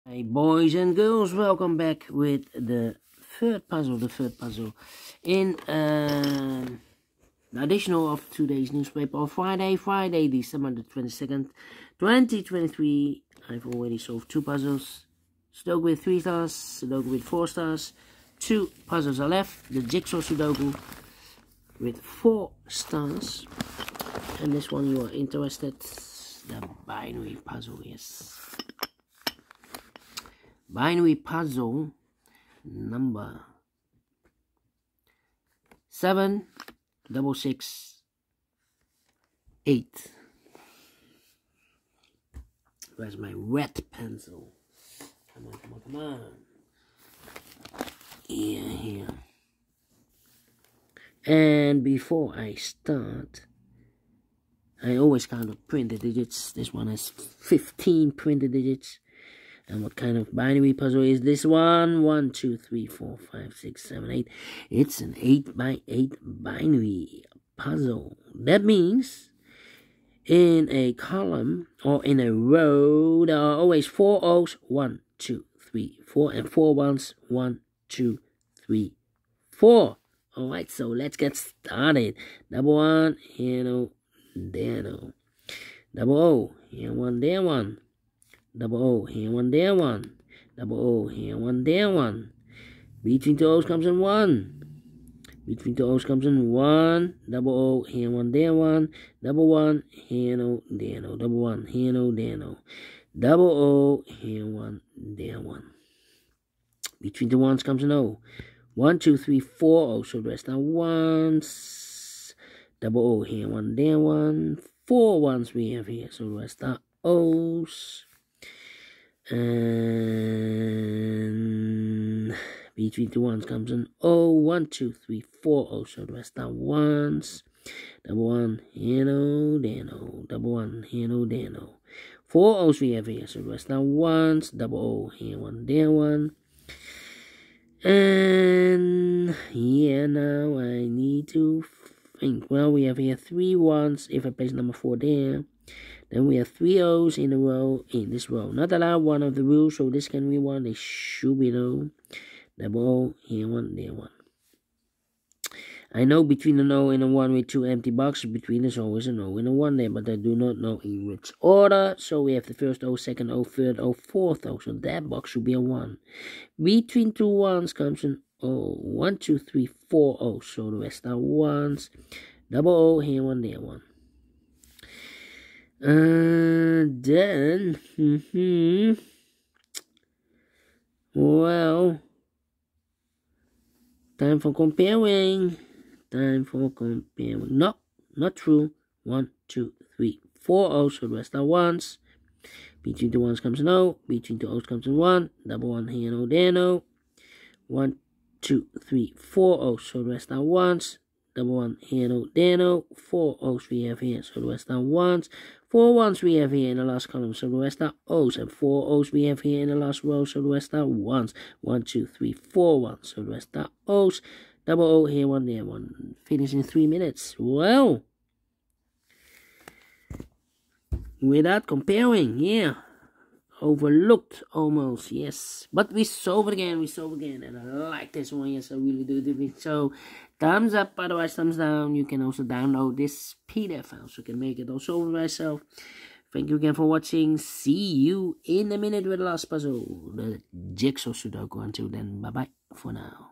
Hey boys and girls, welcome back with the third puzzle in the additional of today's newspaper of Friday, December the 22nd, 2023. I've already solved 2 puzzles. Sudoku with 3 stars, Sudoku with 4 stars. 2 puzzles are left. The Jigsaw Sudoku with 4 stars. And this one you are interested, the binary puzzle, yes. Binary puzzle number 7668. Where's my red pencil? Come on. Here. And before I start, I always count the printed digits. This one has 15 printed digits. And what kind of binary puzzle is this one? 1, 2, 3, 4, 5, 6, 7, 8. It's an 8 by 8 binary puzzle. That means in a column or in a row, there are always 4 O's. 1, 2, 3, 4. And 4 ones. 1, 2, 3, 4. Alright, so let's get started. Double 1, here no, there no. Double O, here 1, there 1. Double O, here 1, there 1. Double O, here 1, there 1. Between 2 O's comes in 1. Between 2 O's comes in 1. Double O, here 1, there 1. Double 1, here no, there no. Double 1, here no, there no. Double O, here 1, there 1. Between the 1's comes an O. 1, 2, 3, 4 O's, so the rest are 1's. Double O, here 1, there 1. 4 1's we have here, so the rest are O's. And between the 1's comes an O. 1, 2, 3, 4 O. So the rest are 1's. Double 1, here no, there no. Double 1, here no, there no. 4 O's we have here. So the rest are 1's. Double O, here 1, there 1. And here now I need to think. Well, we have here 3 1's. If I place number 4 there. Then we have 3 O's in a row in this row. Not allowed, one of the rules, so this can be 1. They should be no. Double O, here 1, there 1. I know between an O and a 1 with 2 empty boxes between us always an O and a 1 there, but I do not know in which order. So we have the first O, second O, third O, fourth O. So that box should be a 1. Between 2 1's comes an O. 1, 2, 3, 4 O's. So the rest are 1's. Double O, here 1, there 1. Then, well, time for comparing. No, not true. 1, 2, 3, 4 O's, so the rest are 1's. Between the 1's comes an O. Between the O's comes an 1. Double 1, here no, there no. 1, 2, 3, 4 O's, so the rest are 1's. Double 1, here no, there no. 4 O's we have here, so the rest are 1's. 4 1's we have here in the last column, so the rest are O's. And 4 O's we have here in the last row, so the rest are 1's. 1, 2, 3, 4 1's, so the rest are O's. Double O, here 1, there 1. Finish in 3 minutes. Well, without comparing, yeah. Overlooked almost, yes. But we solve it again, and I like this one, yes, I really do. So, thumbs up, otherwise thumbs down. You can also download this PDF file, so you can make it also over myself. Thank you again for watching. See you in a minute with the last puzzle, the Jigsaw Sudoku. Until then, bye-bye for now.